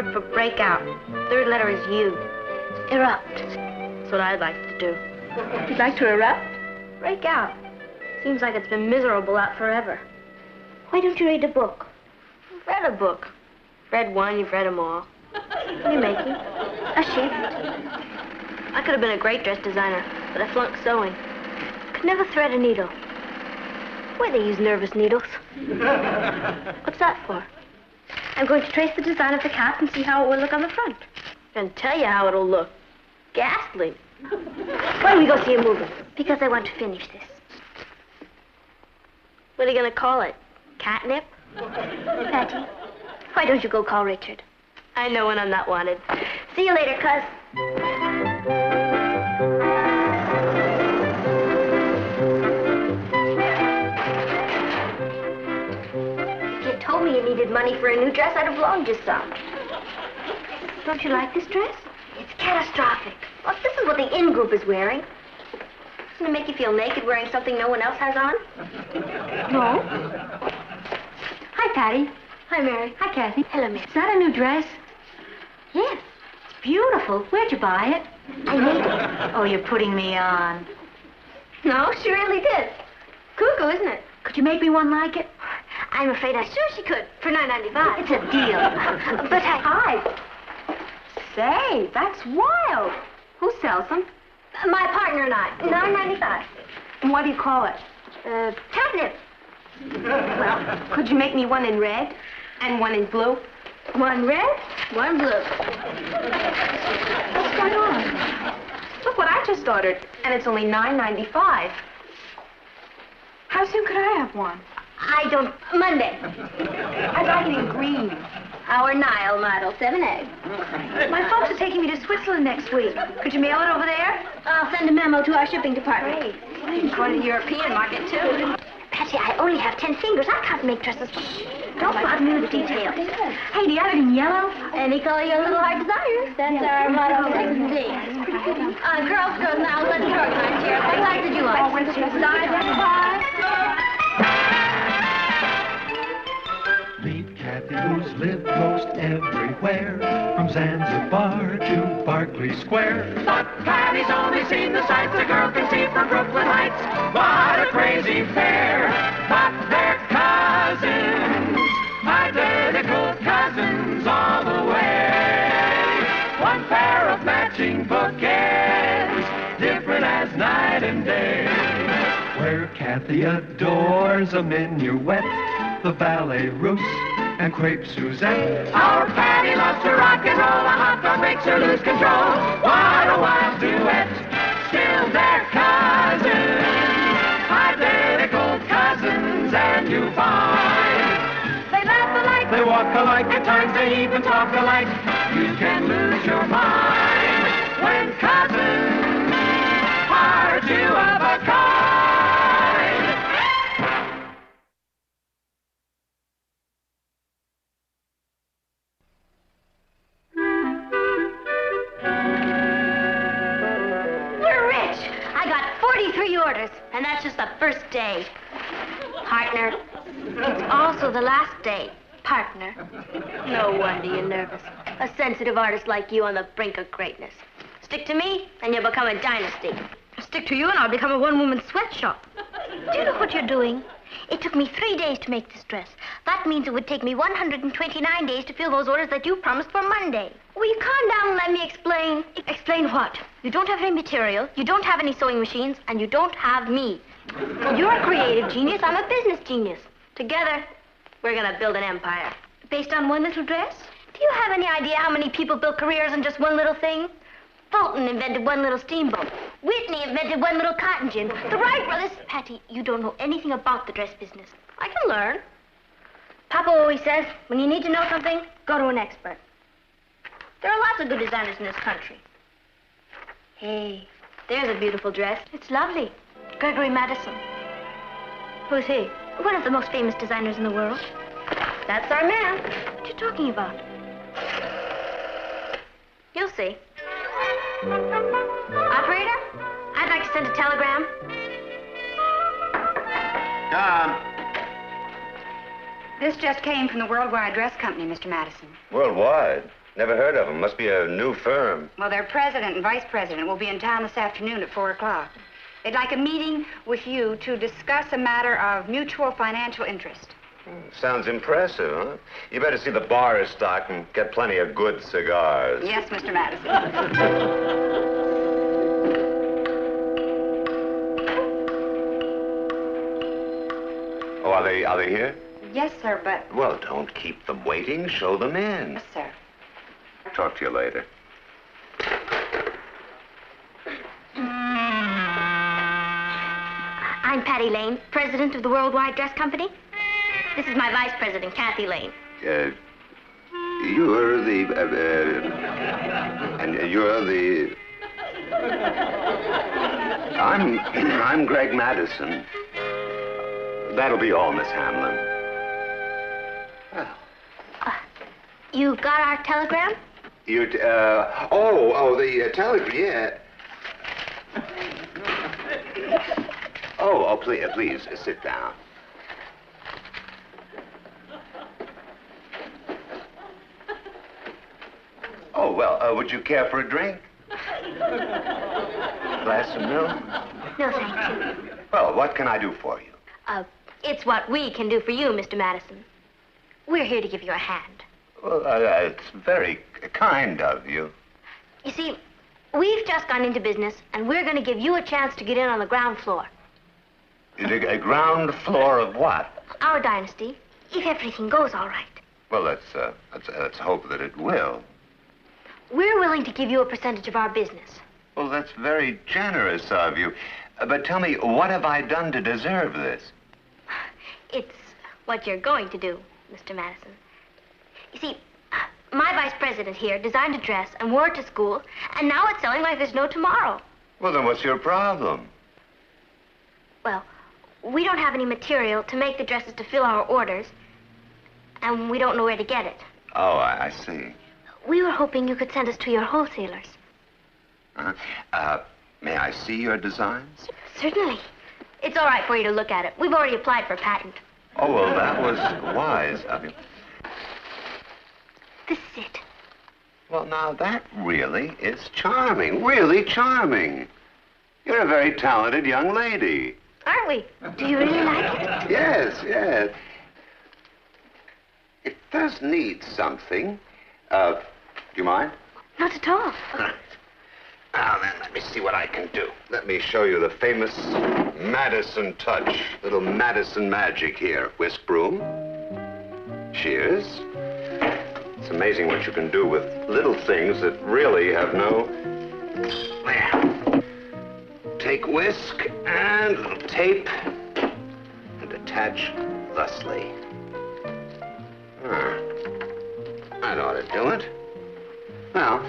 word for break out. Third letter is U. Erupt. That's what I'd like to do. You'd like to erupt? Break out. Seems like it's been miserable out forever. Why don't you read a book? I've read a book. Read one, you've read them all. What are you making? A shift. I could have been a great dress designer, but I flunked sewing. Could never thread a needle. Why they use nervous needles? What's that for? I'm going to trace the design of the cap and see how it will look on the front. And tell you how it'll look. Ghastly. Why don't we go see a movie? Because I want to finish this. What are you going to call it? Catnip? Patty, why don't you go call Richard? I know when I'm not wanted. See you later, cuz. If you told me you needed money for a new dress, I'd have loaned you some. Don't you like this dress? It's catastrophic. Look, this is what the in group is wearing. Doesn't it make you feel naked wearing something no one else has on? No. Hi, Patty. Hi, Mary. Hi, Cathy. Hello, Miss. Is that a new dress? Yes, It's beautiful. Where'd you buy it? I made it. Oh, you're putting me on. No, she really did. Cuckoo, isn't it? Could you make me one like it? I'm afraid I... Sure she could, for $9.95. It's a deal. But Hi. Say, that's wild. Who sells them? My partner and I, $9.95. And what do you call it? Catnip. Well, could you make me one in red and one in blue? One red, one blue. What's going on? Look what I just ordered, and it's only $9.95. How soon could I have one? I don't... Monday. I'd like it in green. Our Nile model, 7A. My folks are taking me to Switzerland next week. Could you mail it over there? I'll send a memo to our shipping department. Great. Go to the European market, too. Patty, I only have 10 fingers. I can't make dresses. Don't bother me with the details. Hey, do you have it in yellow? Any color your little heart desires. That's our motto, 6D. Girls, now let's organize here. What size did you like? Size 5? Meet Cathy, who's lived most everywhere, from Zanzibar to Berkeley Square. But Cathy's only seen the sights a girl can see from Brooklyn Heights. What a crazy pair! But they're cousins, identical cousins all the way. One pair of matching bouquets, different as night and day. Where Cathy adores a minuet, the ballet russe, and crepe Suzette. Our Patty loves to rock and roll, a hot dog makes her lose control. What a wild duet, still they're cousins, identical cousins, and you find they laugh alike, they walk alike, at times they even talk alike. You can lose your mind when cousins are two of a kind. And that's just the first day. Partner, it's also the last day. Partner. No wonder you're nervous. A sensitive artist like you on the brink of greatness. Stick to me, and you'll become a dynasty. Stick to you, and I'll become a one-woman sweatshop. Do you know what you're doing? It took me 3 days to make this dress. That means it would take me 129 days to fill those orders that you promised for Monday. Will you calm down and let me explain? Explain what? You don't have any material, you don't have any sewing machines, and you don't have me. You're a creative genius, I'm a business genius. Together, we're gonna build an empire. Based on one little dress? Do you have any idea how many people built careers on just one little thing? Fulton invented one little steamboat. Whitney invented one little cotton gin. The Wright brothers... Patty, you don't know anything about the dress business. I can learn. Papa always says, when you need to know something, go to an expert. There are lots of good designers in this country. Hey, there's a beautiful dress. It's lovely. Gregory Madison. Who's he? One of the most famous designers in the world. That's our man. What are you talking about? You'll see. Operator, I'd like to send a telegram. This just came from the Worldwide Dress Company, Mr. Madison. Worldwide? Never heard of them. Must be a new firm. Well, their president and vice president will be in town this afternoon at 4 o'clock. They'd like a meeting with you to discuss a matter of mutual financial interest. Sounds impressive, huh? You better see the bar is stocked and get plenty of good cigars. Yes, Mr. Madison. Oh, are they here? Yes, sir, but... Well, don't keep them waiting. Show them in. Yes, sir. Talk to you later. I'm Patty Lane, president of the Worldwide Dress Company. This is my vice president, Cathy Lane. You're the... and you're the... I'm Greg Madison. That'll be all, Miss Hamlin. Well. You got our telegram? The telegram, yeah. Please, sit down. Oh, well, would you care for a drink? Glass of milk? No, thank you. Well, what can I do for you? It's what we can do for you, Mr. Madison. We're here to give you a hand. Well, it's very kind of you. You see, we've just gone into business, and we're going to give you a chance to get in on the ground floor. A ground floor of what? Our dynasty, if everything goes all right. Well, let's hope that it will. We're willing to give you a percentage of our business. Well, that's very generous of you. But tell me, what have I done to deserve this? It's what you're going to do, Mr. Madison. You see, my vice president here designed a dress and wore it to school, and now it's selling like there's no tomorrow. Well, then what's your problem? Well, we don't have any material to make the dresses to fill our orders, and we don't know where to get it. Oh, I see. We were hoping you could send us to your wholesalers. May I see your designs? Certainly. It's all right for you to look at it. We've already applied for a patent. Oh, well, that was wise of you. This is it. Well, now, that really is charming. Really charming. You're a very talented young lady. Aren't we? Do you really like it? Yes, yes. It does need something. Do you mind? Not at all. Now, then, let me see what I can do. Let me show you the famous Madison touch. Little Madison magic here. Whisk broom. Shears. It's amazing what you can do with little things that really have no... There. Take whisk and a little tape and attach thusly. That ought to do it. Now,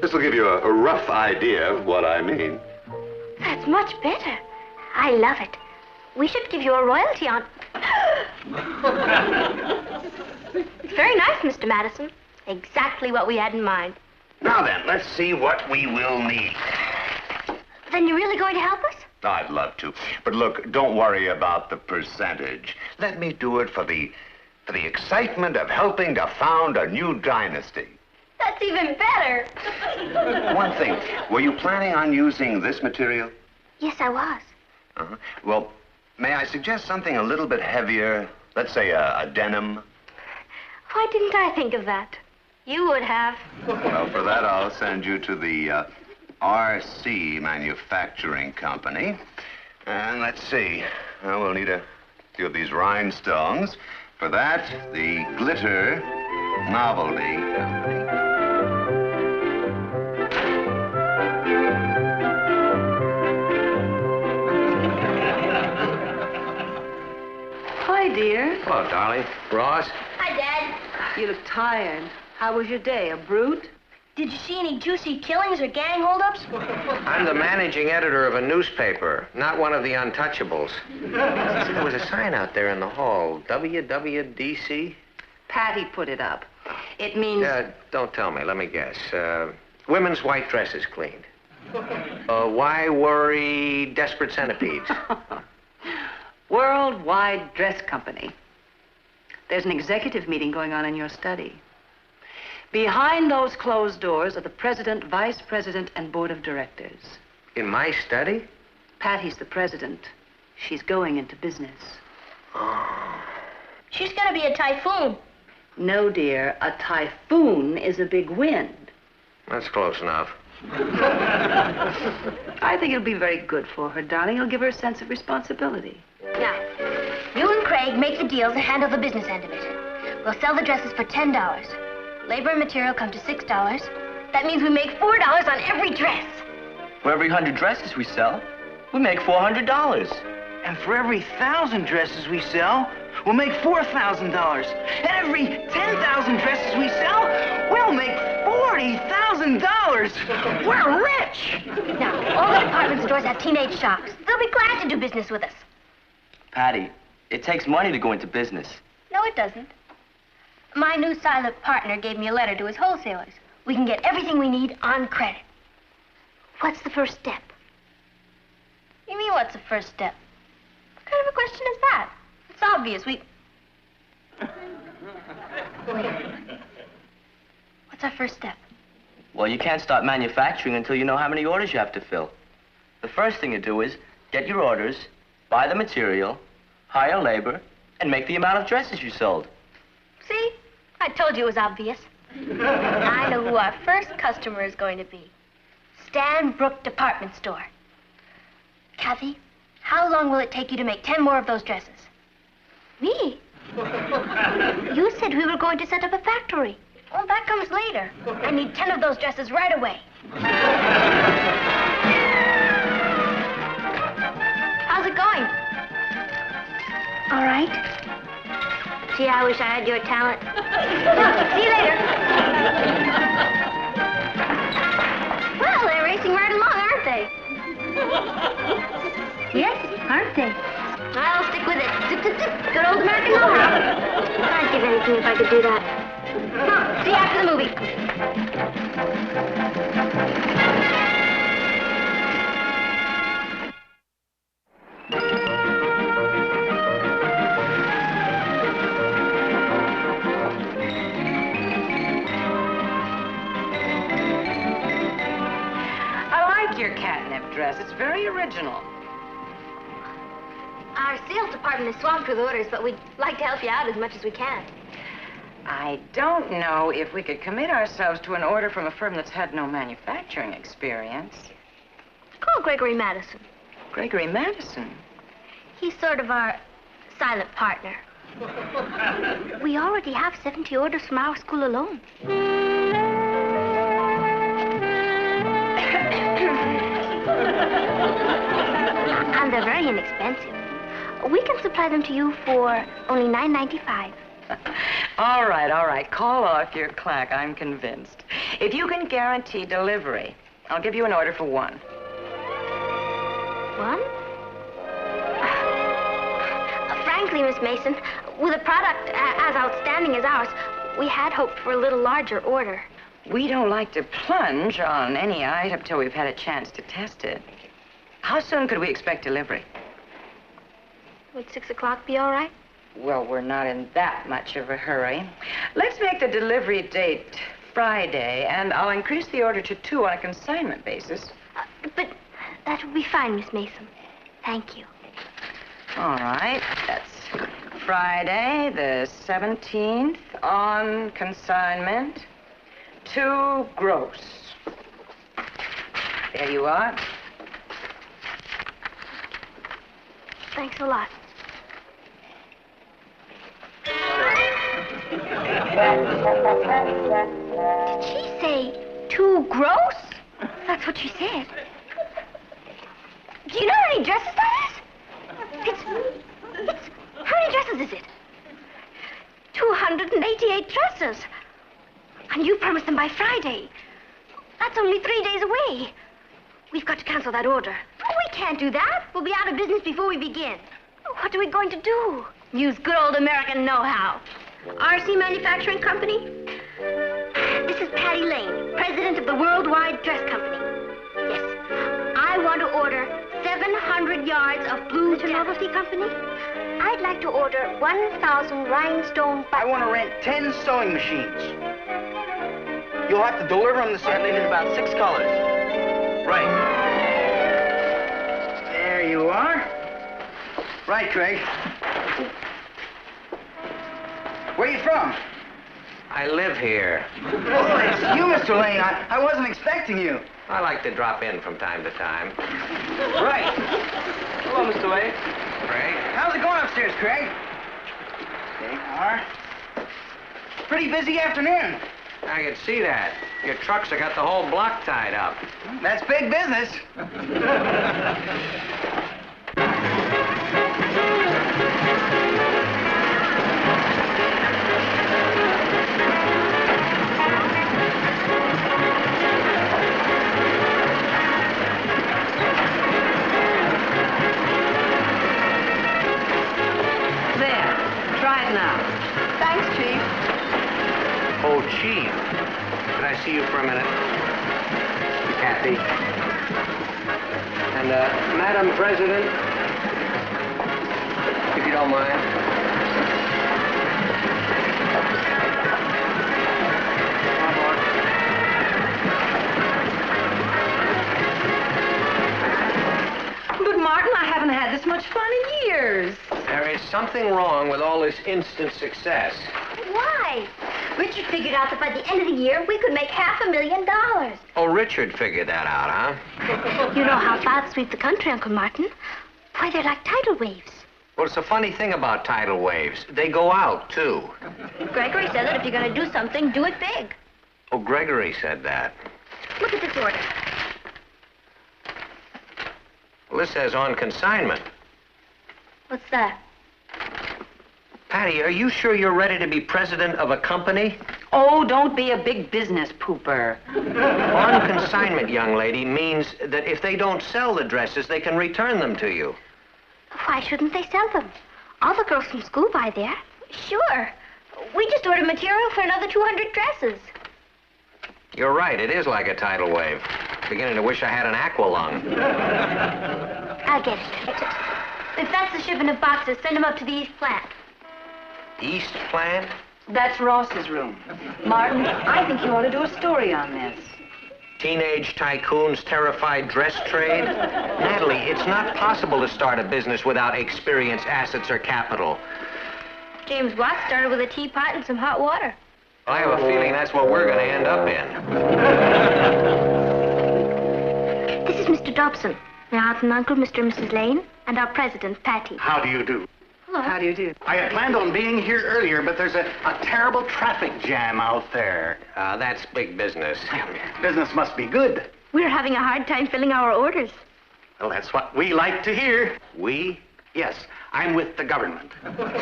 this will give you a rough idea of what I mean. That's much better. I love it. We should give you a royalty on... It's very nice, Mr. Madison. Exactly what we had in mind. Now then, let's see what we will need. Then you're really going to help us? I'd love to. But look, don't worry about the percentage. Let me do it for the excitement of helping to found a new dynasty. That's even better. One thing, were you planning on using this material? Yes, I was. Uh-huh. Well, may I suggest something a little bit heavier? Let's say a denim? Why didn't I think of that? You would have. Well, for that, I'll send you to the RC Manufacturing Company. And let's see. We'll need a few of these rhinestones. For that, the Glitter Novelty Company. Hi, dear. Hello, darling. Ross? Hi, Dad. You look tired. How was your day? A brute? Did you see any juicy killings or gang holdups? I'm the managing editor of a newspaper, not one of the untouchables. There was a sign out there in the hall, WWDC. Patty put it up. It means... Don't tell me. Let me guess. Women's white dresses cleaned. Why worry desperate centipedes? Worldwide Dress Company. There's an executive meeting going on in your study. Behind those closed doors are the president, vice president, and board of directors. In my study? Patty's the president. She's going into business. She's gonna be a typhoon. No, dear, a typhoon is a big wind. That's close enough. I think it'll be very good for her, darling. It'll give her a sense of responsibility. Now, you and Craig make the deals and handle the business end of it. We'll sell the dresses for $10. Labor and material come to $6. That means we make $4 on every dress. For every 100 dresses we sell, we make $400. And for every 1,000 dresses we sell, we'll make $4,000. And every 10,000 dresses we sell, we'll make $40,000. We're rich! Now, all the department stores have teenage shops. They'll be glad to do business with us. Patty, it takes money to go into business. No, it doesn't. My new silent partner gave me a letter to his wholesalers. We can get everything we need on credit. What's the first step? You mean, what's the first step? What kind of a question is that? It's obvious. Wait. What's our first step? Well, you can't start manufacturing until you know how many orders you have to fill. The first thing you do is get your orders, buy the material, hire labor, and make the amount of dresses you sold. See? I told you it was obvious. I know who our first customer is going to be. Stan Brook Department Store. Cathy, how long will it take you to make 10 more of those dresses? Me? You said we were going to set up a factory. Well, that comes later. I need 10 of those dresses right away. How's it going? All right. Gee, I wish I had your talent. See you later. Well, they're racing right along, aren't they? Yes, aren't they? I'll stick with it. Zip, zip, zip. Good old American know-how. I'd give anything if I could do that. Huh, see you after the movie. Your catnip dress. It's very original. Our sales department is swamped with orders, but we'd like to help you out as much as we can. I don't know if we could commit ourselves to an order from a firm that's had no manufacturing experience. Call Gregory Madison. Gregory Madison? He's sort of our silent partner. We already have 70 orders from our school alone. And they're very inexpensive. We can supply them to you for only $9.95. All right. Call off your clack. I'm convinced. If you can guarantee delivery, I'll give you an order for one. One? Frankly, Miss Mason, with a product as outstanding as ours, we had hoped for a little larger order. We don't like to plunge on any item till we've had a chance to test it. How soon could we expect delivery? Would 6 o'clock be all right? Well, we're not in that much of a hurry. Let's make the delivery date Friday, and I'll increase the order to 2 on a consignment basis. But that will be fine, Miss Mason. Thank you. All right. That's Friday, the 17th, on consignment. 2 gross. There you are. Thanks a lot. Did she say 2 gross? That's what she said. Do you know how many dresses that is? How many dresses is it? 288 dresses. And you promised them by Friday. That's only 3 days away. We've got to cancel that order. Oh, we can't do that. We'll be out of business before we begin. What are we going to do? Use good old American know-how. RC Manufacturing Company? This is Patty Lane, president of the Worldwide Dress Company. Yes, I want to order 700 yards of blue Novelty Company. I'd like to order 1,000 rhinestone buttons. I want to rent 10 sewing machines. You'll have to deliver them this I afternoon. needed about 6 colors. Right. There you are. Right, Craig. Where are you from? I live here. Oh, it's you, Mr. Lane. I wasn't expecting you. I like to drop in from time to time. Right. Hello, Mr. Lane. Craig? How's it going upstairs, Craig? There you are. Pretty busy afternoon. I can see that. Your trucks have got the whole block tied up. That's big business. There. Try it now. Thanks, Chief. Oh, Chief. Could I see you for a minute? Cathy. And, Madam President, if you don't mind. But, Martin, I haven't had this much fun in years. There is something wrong with all this instant success. Why? Richard figured out that by the end of the year, we could make $500,000. Oh, Richard figured that out, huh? You know how thoughts sweep the country, Uncle Martin. Why, they're like tidal waves. Well, it's a funny thing about tidal waves. They go out, too. Gregory said that if you're going to do something, do it big. Oh, Gregory said that. Look at this order. Well, this says on consignment. What's that? Patty, are you sure you're ready to be president of a company? Oh, don't be a big business pooper. On consignment, young lady, means that if they don't sell the dresses, they can return them to you. Why shouldn't they sell them? All the girls from school buy there. Sure. We just ordered material for another 200 dresses. You're right, it is like a tidal wave. Beginning to wish I had an aqua lung. I'll get it. If that's the shipment of boxes, send them up to the East Plant. East Plant? That's Ross's room. Martin, I think you ought to do a story on this. Teenage tycoons, terrified dress trade? Natalie, it's not possible to start a business without experience, assets, or capital. James Watts started with a teapot and some hot water. I have a feeling that's what we're going to end up in. This is Mr. Dobson, my aunt and uncle, Mr. and Mrs. Lane, and our president, Patty. How do you do? Hello. How do you do? I had planned on being here earlier, but there's a terrible traffic jam out there. That's big business. Business must be good. We're having a hard time filling our orders. Well, that's what we like to hear. We? Yes, I'm with the government.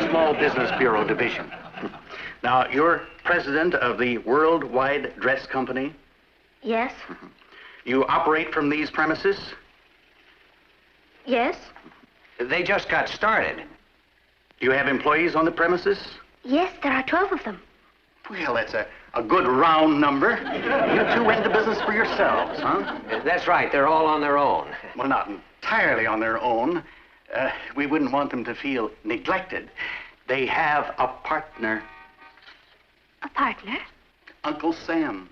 Small Business Bureau Division. Now, you're president of the Worldwide Dress Company. Yes? You operate from these premises? Yes? They just got started. You have employees on the premises? Yes, there are 12 of them. Well, that's a good round number. You two went into business for yourselves, huh? That's right, they're all on their own. Well, not entirely on their own. We wouldn't want them to feel neglected. They have a partner. A partner? Uncle Sam.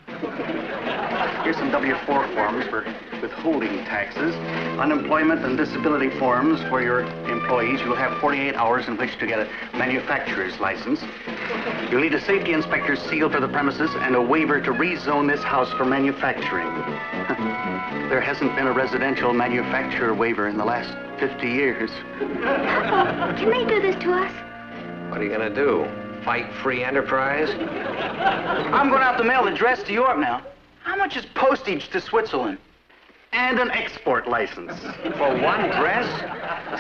Here's some W-4 forms for withholding taxes, unemployment and disability forms for your employees. You'll have 48 hours in which to get a manufacturer's license. You'll need a safety inspector's seal for the premises and a waiver to rezone this house for manufacturing. There hasn't been a residential manufacturer waiver in the last 50 years. Papa, can they do this to us? What are you going to do? Fight free enterprise? I'm going out to mail the dress to Europe now. How much is postage to Switzerland? And an export license. For one dress?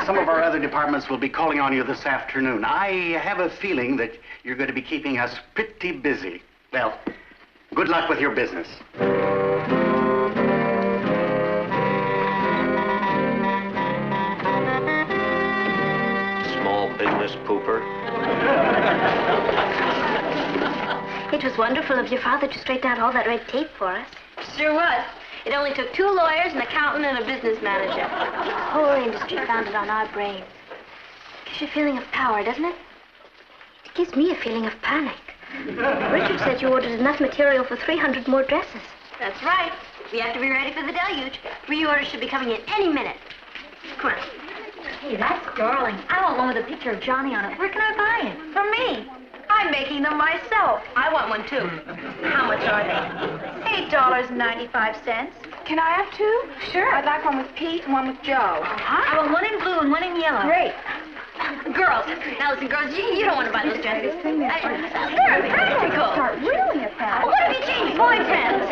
Some of our other departments will be calling on you this afternoon. I have a feeling that you're going to be keeping us pretty busy. Well, good luck with your business. Small business pooper. It was wonderful of your father to straighten out all that red tape for us. Sure was. It only took 2 lawyers, an accountant, and a business manager. The whole industry founded on our brains. Gives you a feeling of power, doesn't it? It gives me a feeling of panic. Richard said you ordered enough material for 300 more dresses. That's right. We have to be ready for the deluge. 3 orders should be coming in any minute. Come on. Hey, that's darling. I want one with a picture of Johnny on it. Where can I buy it? For me. I'm making them myself. I want one, too. How much are they? $8.95. Can I have two? Sure. I'd like one with Pete and one with Joe. I want one in blue and one in yellow. Great. Girls. Now, listen, girls, you don't want to buy those dresses. They're practical. Start really a fast. What have you changed, boyfriends?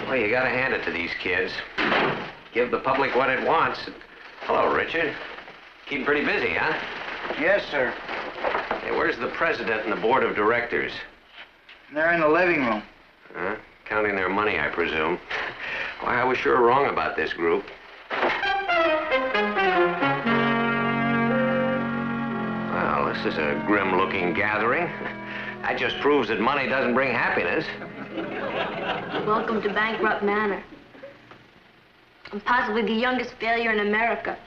Well, you gotta hand it to these kids. Give the public what it wants. Hello, Richard. Keeping pretty busy, huh? Yes, sir. Hey, where's the president and the board of directors? They're in the living room. Huh? Counting their money, I presume. Why, I was sure wrong about this group. Well, this is a grim-looking gathering. That just proves that money doesn't bring happiness. Welcome to Bankrupt Manor. I'm possibly the youngest failure in America.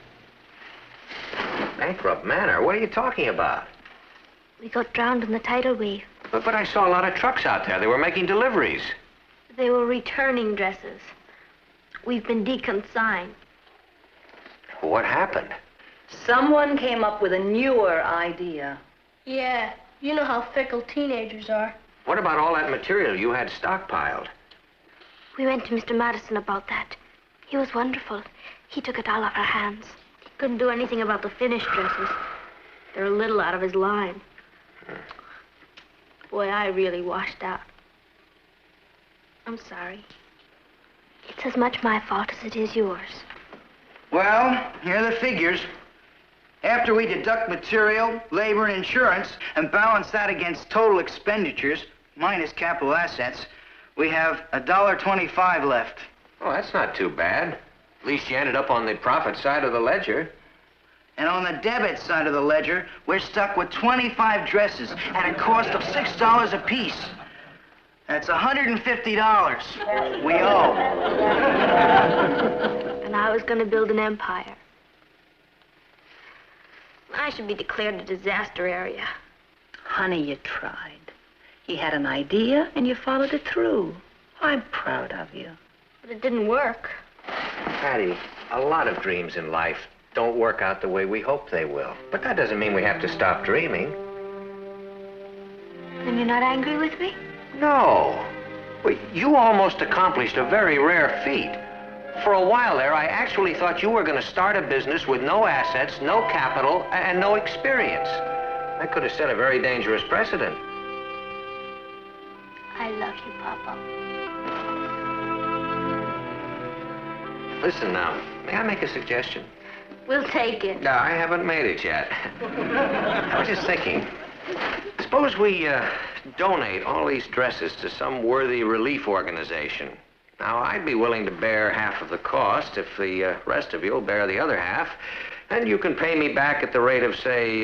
Bankrupt Manor? What are you talking about? We got drowned in the tidal wave. But I saw a lot of trucks out there. They were making deliveries. They were returning dresses. We've been deconsigned. What happened? Someone came up with a newer idea. Yeah, you know how fickle teenagers are. What about all that material you had stockpiled? We went to Mr. Madison about that. He was wonderful. He took it all off our hands. He couldn't do anything about the finished dresses. They're a little out of his line. Boy, I really washed out. I'm sorry. It's as much my fault as it is yours. Well, here are the figures. After we deduct material, labor, and insurance, and balance that against total expenditures, minus capital assets, we have $1.25 left. Oh, that's not too bad. At least you ended up on the profit side of the ledger. And on the debit side of the ledger, we're stuck with 25 dresses at a cost of $6 apiece. That's $150 we owe. And I was going to build an empire. I should be declared a disaster area. Honey, you tried. You had an idea and you followed it through. I'm proud of you. But it didn't work. Patty, a lot of dreams in life don't work out the way we hope they will. But that doesn't mean we have to stop dreaming. Then you're not angry with me? No. Well, you almost accomplished a very rare feat. For a while there, I actually thought you were going to start a business with no assets, no capital, and no experience. That could have set a very dangerous precedent. I love you, Papa. Listen now, may I make a suggestion? We'll take it. No, I haven't made it yet. I was just thinking, suppose we donate all these dresses to some worthy relief organization. Now, I'd be willing to bear half of the cost if the rest of you will bear the other half. And you can pay me back at the rate of, say,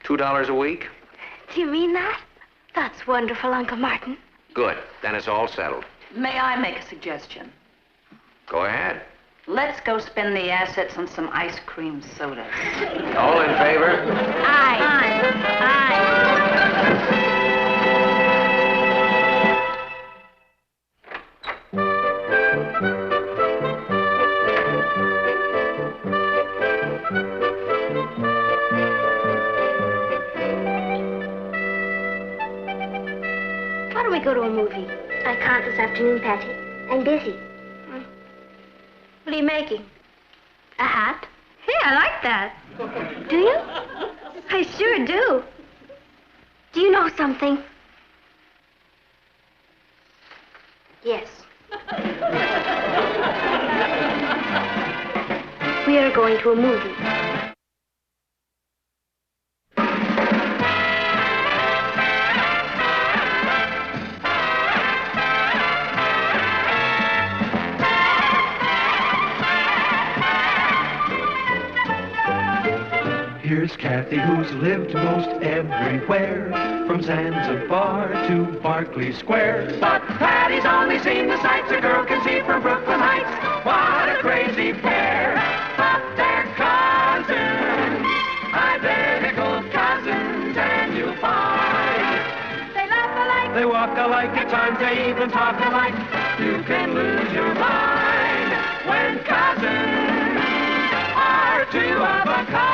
$2 a week. Do you mean that? That's wonderful, Uncle Martin. Good. Then it's all settled. May I make a suggestion? Go ahead. Let's go spend the assets on some ice cream sodas. All in favor? Aye. Why don't we go to a movie? I can't this afternoon, Patty. I'm busy. What are you making? A hat? Hey, I like that. Do you? I sure do. Do you know something? Yes. We are going to a movie. Here's Cathy, who's lived most everywhere, from Zanzibar to Berkeley Square. But Patty's only seen the sights a girl can see from Brooklyn Heights. They walk alike, at times they even talk alike. You can lose your mind when cousins are two of a kind.